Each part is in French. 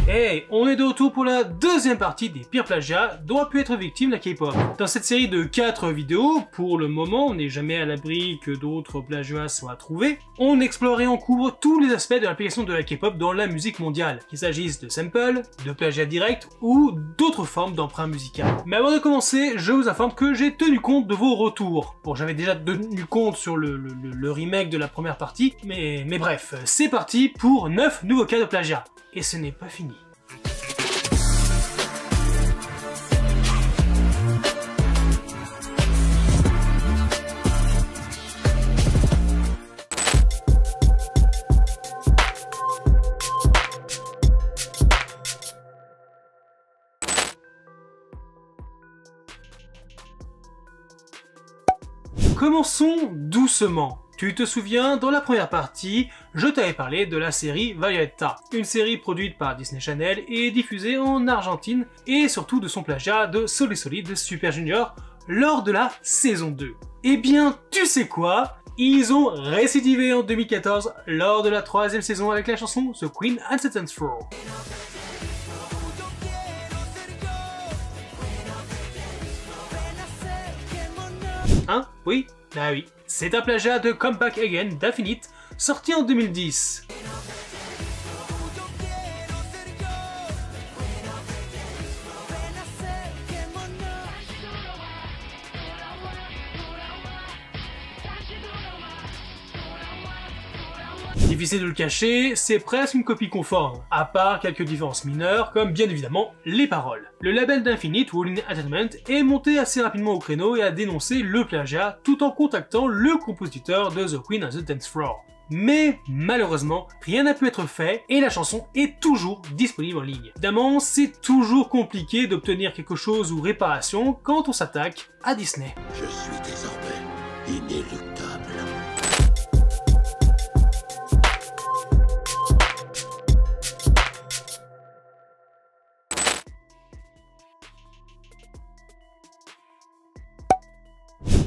Hey, on est de retour pour la deuxième partie des pires plagiats dont a pu être victime la K-pop. Dans cette série de 4 vidéos, pour le moment on n'est jamais à l'abri que d'autres plagiats soient trouvés, on explore et on couvre tous les aspects de l'application de la K-pop dans la musique mondiale, qu'il s'agisse de samples, de plagiats directs ou d'autres formes d'emprunt musical. Mais avant de commencer, je vous informe que j'ai tenu compte de vos retours. Bon, j'avais déjà tenu compte sur le remake de la première partie, mais bref, c'est parti pour 9 nouveaux cas de plagiat. Et ce n'est pas fini. Commençons doucement. Tu te souviens, dans la première partie, je t'avais parlé de la série Violetta, une série produite par Disney Channel et diffusée en Argentine, et surtout de son plagiat de Solid Solid de Super Junior lors de la saison 2. Eh bien, tu sais quoi? Ils ont récidivé en 2014 lors de la 3e saison avec la chanson The Queen and the Dance Floor. Hein? Oui? Bah oui. C'est un plagiat de Come Back Again d'Infinite, sorti en 2010. Difficile de le cacher, c'est presque une copie conforme, à part quelques différences mineures, comme bien évidemment les paroles. Le label d'Infinite, Wooling Entertainment, est monté assez rapidement au créneau et a dénoncé le plagiat, tout en contactant le compositeur de The Queen and the Dance Floor. Mais malheureusement, rien n'a pu être fait et la chanson est toujours disponible en ligne. Évidemment, c'est toujours compliqué d'obtenir quelque chose ou réparation quand on s'attaque à Disney. Je suis désormais inéluctable.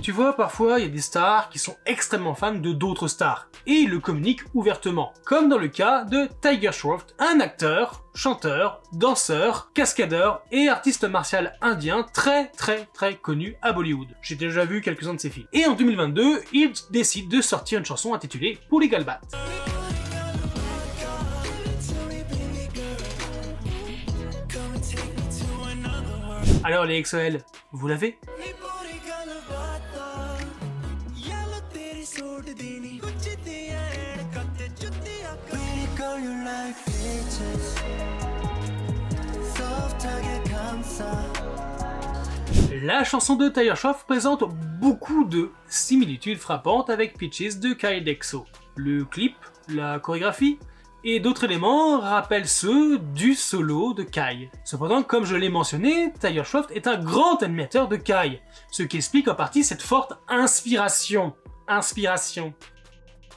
Tu vois, parfois, il y a des stars qui sont extrêmement fans de d'autres stars, et ils le communiquent ouvertement, comme dans le cas de Tiger Shroff, un acteur, chanteur, danseur, cascadeur et artiste martial indien très connu à Bollywood. J'ai déjà vu quelques-uns de ses films. Et en 2022, il décide de sortir une chanson intitulée Polygale Bat. Alors les XOL, vous l'avez? La chanson de Tiger Shroff présente beaucoup de similitudes frappantes avec Peaches de Kyle Dexo. Le clip, la chorégraphie et d'autres éléments rappellent ceux du solo de Kai. Cependant, comme je l'ai mentionné, Tiger Shroff est un grand admirateur de Kai, ce qui explique en partie cette forte inspiration.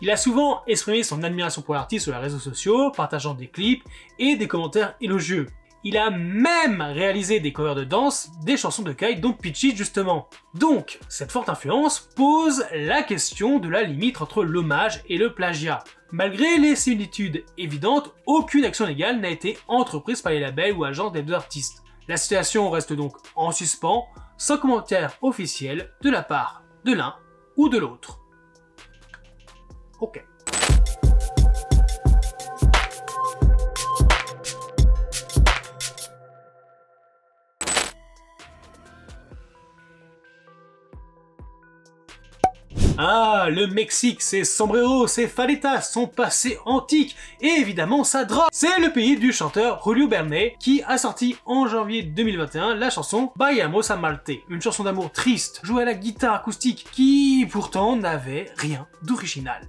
Il a souvent exprimé son admiration pour l'artiste sur les réseaux sociaux, partageant des clips et des commentaires élogieux. Il a même réalisé des covers de danse des chansons de Kai, dont Peaches justement. Donc, cette forte influence pose la question de la limite entre l'hommage et le plagiat. Malgré les similitudes évidentes, aucune action légale n'a été entreprise par les labels ou agences des deux artistes. La situation reste donc en suspens, sans commentaire officiel de la part de l'un ou de l'autre. Ok. Ah, le Mexique, ses sombreros, ses faletas, son passé antique et évidemment sa drogue. C'est le pays du chanteur Julio Verne qui a sorti en janvier 2021 la chanson Vayamos a Marte, une chanson d'amour triste jouée à la guitare acoustique qui pourtant n'avait rien d'original.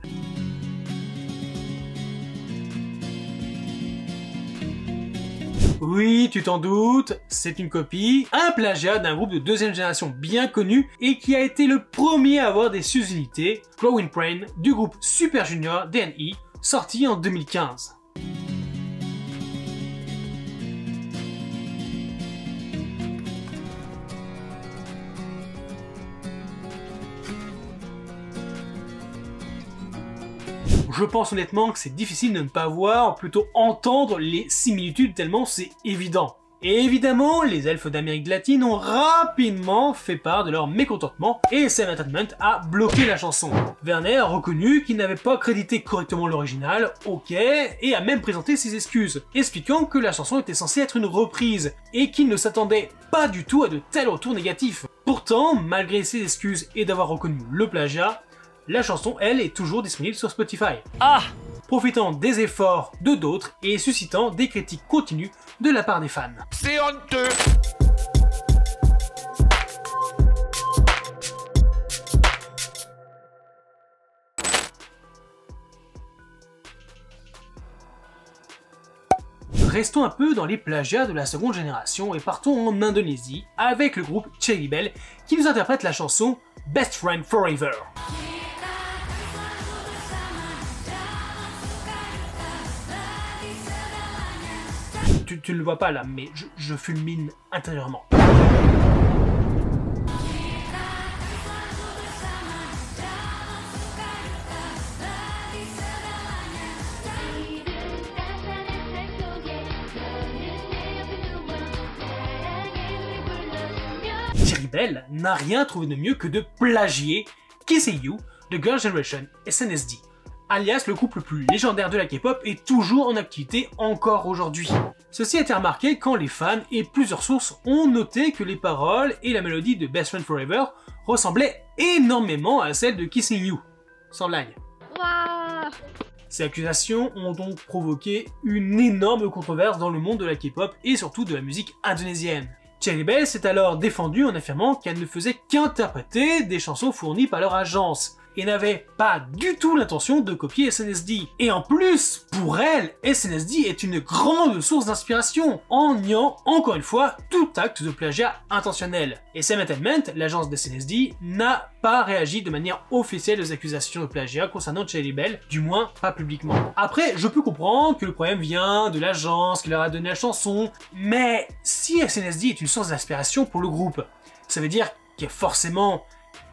Oui, tu t'en doutes, c'est une copie, un plagiat d'un groupe de deuxième génération bien connu et qui a été le premier à avoir des subtilités, Glowing Brain, du groupe Super Junior DNI, sorti en 2015. je pense honnêtement que c'est difficile de ne pas voir, plutôt entendre les similitudes tellement c'est évident. Et évidemment, les elfes d'Amérique latine ont rapidement fait part de leur mécontentement et SM Entertainment a bloqué la chanson. Werner a reconnu qu'il n'avait pas crédité correctement l'original, ok, et a même présenté ses excuses, expliquant que la chanson était censée être une reprise et qu'il ne s'attendait pas du tout à de tels retours négatifs. Pourtant, malgré ses excuses et d'avoir reconnu le plagiat, la chanson, elle, est toujours disponible sur Spotify. Profitant des efforts de d'autres et suscitant des critiques continues de la part des fans. C'est honteux! Restons un peu dans les plagiats de la seconde génération et partons en Indonésie avec le groupe Cherrybelle qui nous interprète la chanson Best Friend Forever. Tu ne le vois pas là, mais je fulmine intérieurement. Cherrybelle n'a rien trouvé de mieux que de plagier Kissing You de Girls' Generation SNSD, alias le groupe le plus légendaire de la K-pop est toujours en activité encore aujourd'hui. Ceci a été remarqué quand les fans et plusieurs sources ont noté que les paroles et la mélodie de Best Friend Forever ressemblaient énormément à celles de Kissing You. Sans blague. Wow. Ces accusations ont donc provoqué une énorme controverse dans le monde de la K-pop et surtout de la musique indonésienne. Cherrybelle s'est alors défendue en affirmant qu'elle ne faisait qu'interpréter des chansons fournies par leur agence et n'avait pas du tout l'intention de copier SNSD. Et en plus, pour elle, SNSD est une grande source d'inspiration, en niant encore une fois tout acte de plagiat intentionnel. Et SM Entertainment, l'agence de SNSD, n'a pas réagi de manière officielle aux accusations de plagiat concernant Cherrybelle, du moins pas publiquement. Après, je peux comprendre que le problème vient de l'agence qui leur a donné la chanson, mais si SNSD est une source d'inspiration pour le groupe, ça veut dire que forcément,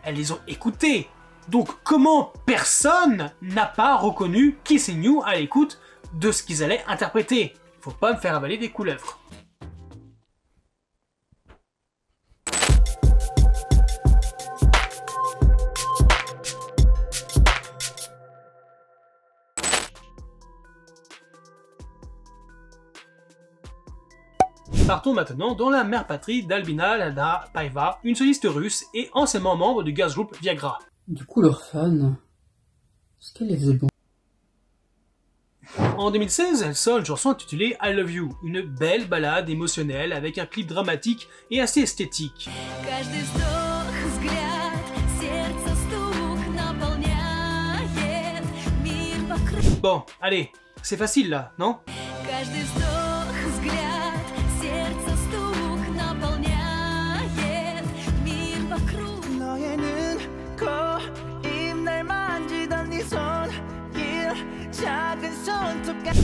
elles les ont écoutées. Donc comment personne n'a pas reconnu Kissing You à l'écoute de ce qu'ils allaient interpréter? Faut pas me faire avaler des couleuvres. Partons maintenant dans la mère patrie d'Albina Ladapaiva, une soliste russe et anciennement membre du girls group Viagra. Du coup, leurs fans, est-ce qu'elle les faisait bon? En 2016, elle sort une chanson intitulée I Love You, une belle ballade émotionnelle avec un clip dramatique et assez esthétique. Bon, allez, c'est facile là, non?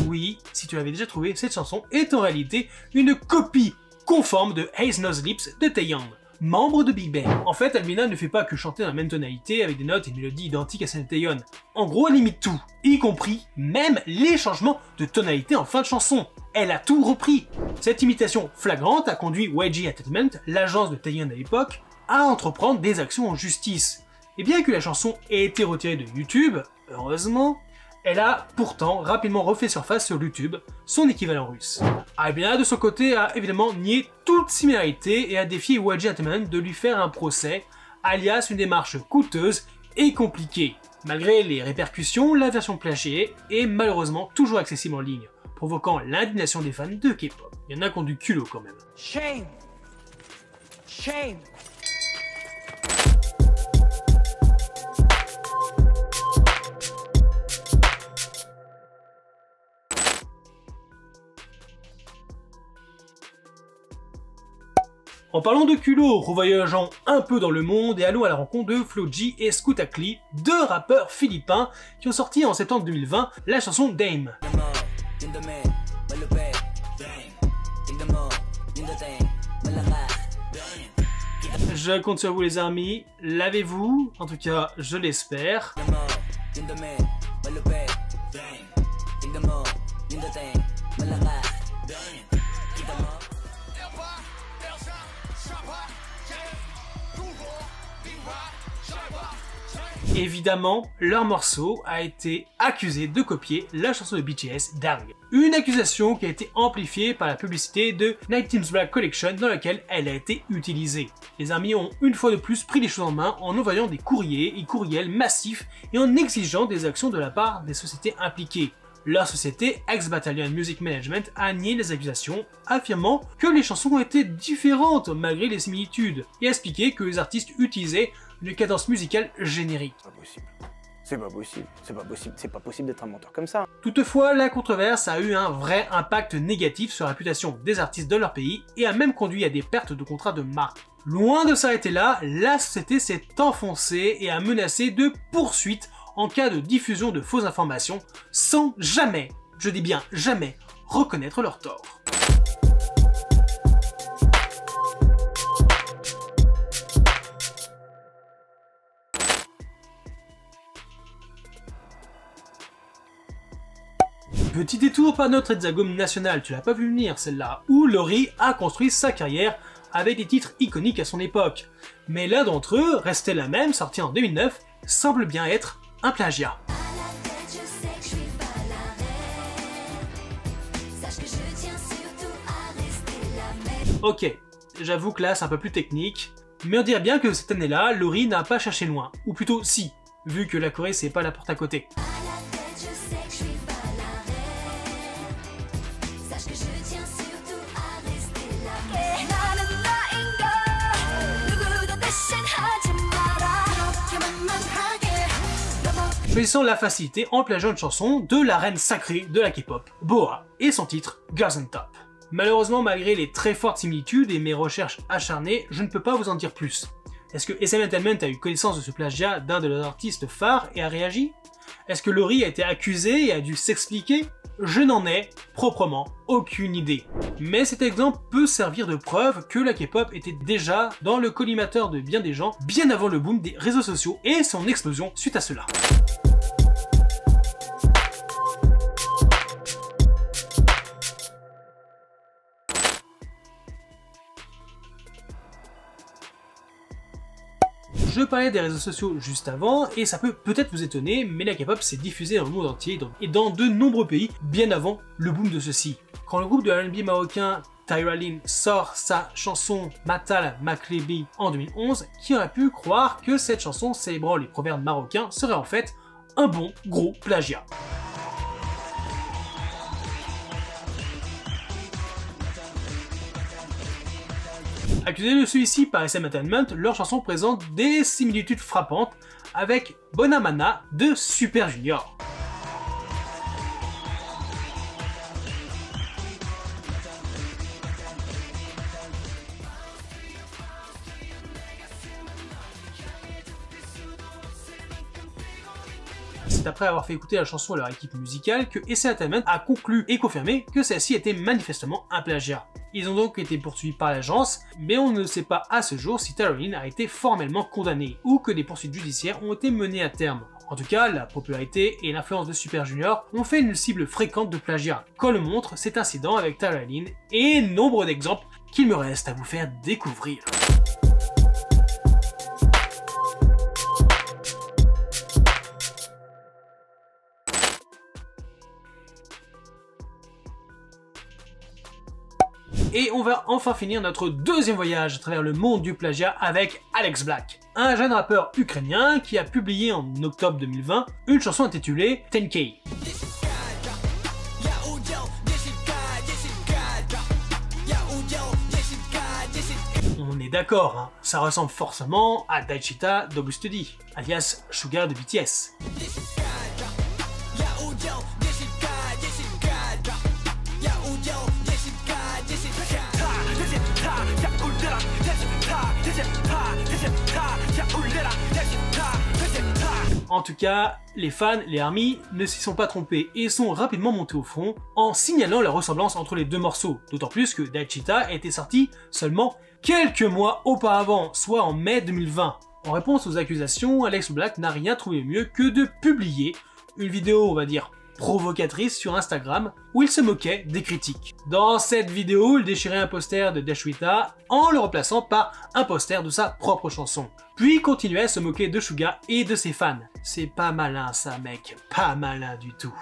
Oui, si tu l'avais déjà trouvé, cette chanson est en réalité une copie conforme de Haze Nose Lips de Taeyang, membre de Big Bang. En fait, Albina ne fait pas que chanter dans la même tonalité avec des notes et une mélodie identiques à celles de Taeyeon. En gros, elle imite tout, y compris même les changements de tonalité en fin de chanson. Elle a tout repris. Cette imitation flagrante a conduit YG Entertainment, l'agence de Taeyeon à l'époque, à entreprendre des actions en justice. Et bien que la chanson ait été retirée de YouTube, heureusement, elle a pourtant rapidement refait surface sur YouTube, son équivalent russe. Albina de son côté a évidemment nié toute similarité et a défié YG Entertainment de lui faire un procès, alias une démarche coûteuse et compliquée. Malgré les répercussions, la version plagiée est malheureusement toujours accessible en ligne, provoquant l'indignation des fans de K-pop. Il y en a qui ont du culot quand même. Shame! Shame! En parlant de culot, revoyageons un peu dans le monde et allons à la rencontre de Flo G et Scoot Akli, deux rappeurs philippins qui ont sorti en septembre 2020 la chanson Dame. Je compte sur vous les amis, lavez-vous, en tout cas je l'espère. Évidemment, leur morceau a été accusé de copier la chanson de BTS, Dang. Une accusation qui a été amplifiée par la publicité de 19's Black Collection dans laquelle elle a été utilisée. Les ARMY ont une fois de plus pris les choses en main en envoyant des courriers et courriels massifs et en exigeant des actions de la part des sociétés impliquées. La société X-Battalion Music Management a nié les accusations, affirmant que les chansons étaient différentes malgré les similitudes, et a expliqué que les artistes utilisaient une cadence musicale générique. C'est pas possible, c'est pas possible d'être un menteur comme ça. Toutefois, la controverse a eu un vrai impact négatif sur la réputation des artistes de leur pays et a même conduit à des pertes de contrats de marque. Loin de s'arrêter là, la société s'est enfoncée et a menacé de poursuites en cas de diffusion de fausses informations, sans jamais, je dis bien jamais, reconnaître leur tort. Petit détour par notre hexagone national, tu l'as pas vu venir celle-là, où Laurie a construit sa carrière avec des titres iconiques à son époque. Mais l'un d'entre eux, restait la même, sorti en 2009, semble bien être un plagiat. Ok, j'avoue que là c'est un peu plus technique, mais on dirait bien que cette année-là, Laurie n'a pas cherché loin, ou plutôt si, vu que la Corée c'est pas la porte à côté. Choisissant la facilité en plagiant une chanson de la reine sacrée de la K-pop, Boa, et son titre Girls on Top. Malheureusement, malgré les très fortes similitudes et mes recherches acharnées, je ne peux pas vous en dire plus. Est-ce que SM Entertainment a eu connaissance de ce plagiat d'un de leurs artistes phares et a réagi? Est-ce que Laurie a été accusée et a dû s'expliquer? Je n'en ai, proprement, aucune idée. Mais cet exemple peut servir de preuve que la K-pop était déjà dans le collimateur de bien des gens, bien avant le boom des réseaux sociaux et son explosion suite à cela. Je parlais des réseaux sociaux juste avant, et ça peut peut-être vous étonner, mais la K-pop s'est diffusée dans le monde entier et dans de nombreux pays bien avant le boom de ceux-ci. Quand le groupe de R&B marocain Tyra Lynn sort sa chanson Matal Maklebi en 2011, qui aurait pu croire que cette chanson célébrant les proverbes marocains serait en fait un bon gros plagiat. Accusés de celui-ci par SM Entertainment, leur chanson présente des similitudes frappantes avec Bonamana de Super Junior. C'est après avoir fait écouter la chanson à leur équipe musicale que SM Entertainment a conclu et confirmé que celle-ci était manifestement un plagiat. Ils ont donc été poursuivis par l'agence, mais on ne sait pas à ce jour si Tyra Lynn a été formellement condamnée ou que des poursuites judiciaires ont été menées à terme. En tout cas, la popularité et l'influence de Super Junior ont fait une cible fréquente de plagiat, comme le montre cet incident avec Tyra Lynn et nombre d'exemples qu'il me reste à vous faire découvrir. Et on va enfin finir notre deuxième voyage à travers le monde du plagiat avec Alex Black, un jeune rappeur ukrainien qui a publié en octobre 2020 une chanson intitulée 10K. On est d'accord, hein, ça ressemble forcément à Daechita d'August-D, alias Suga de BTS. En tout cas, les fans, les ARMY, ne s'y sont pas trompés et sont rapidement montés au front en signalant la ressemblance entre les deux morceaux, d'autant plus que Daechita était sorti seulement quelques mois auparavant, soit en mai 2020. En réponse aux accusations, Alex Black n'a rien trouvé mieux que de publier une vidéo, on va dire, provocatrice sur Instagram où il se moquait des critiques. Dans cette vidéo, il déchirait un poster de Dashwita en le remplaçant par un poster de sa propre chanson. Puis il continuait à se moquer de Suga et de ses fans. C'est pas malin ça mec, pas malin du tout.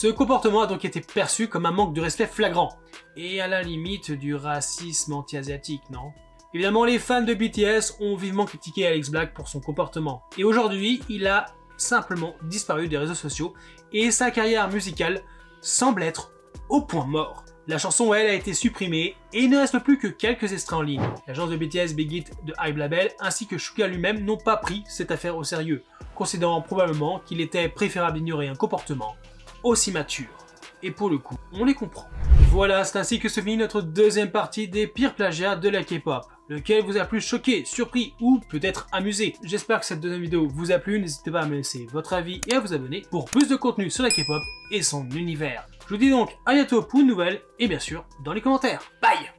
Ce comportement a donc été perçu comme un manque de respect flagrant, et à la limite du racisme anti-asiatique, non? Évidemment, les fans de BTS ont vivement critiqué Alex Black pour son comportement, et aujourd'hui, il a simplement disparu des réseaux sociaux, et sa carrière musicale semble être au point mort. La chanson, elle, a été supprimée, et il ne reste plus que quelques extraits en ligne. L'agence de BTS Big Hit de Hype Label, ainsi que Suga lui-même n'ont pas pris cette affaire au sérieux, considérant probablement qu'il était préférable d'ignorer un comportement aussi mature. Et pour le coup, on les comprend. Voilà, c'est ainsi que se finit notre deuxième partie des pires plagiats de la K-pop. Lequel vous a plus choqué, surpris ou peut-être amusé? J'espère que cette deuxième vidéo vous a plu, n'hésitez pas à me laisser votre avis et à vous abonner pour plus de contenu sur la K-pop et son univers. Je vous dis donc à bientôt pour une nouvelle et bien sûr dans les commentaires. Bye!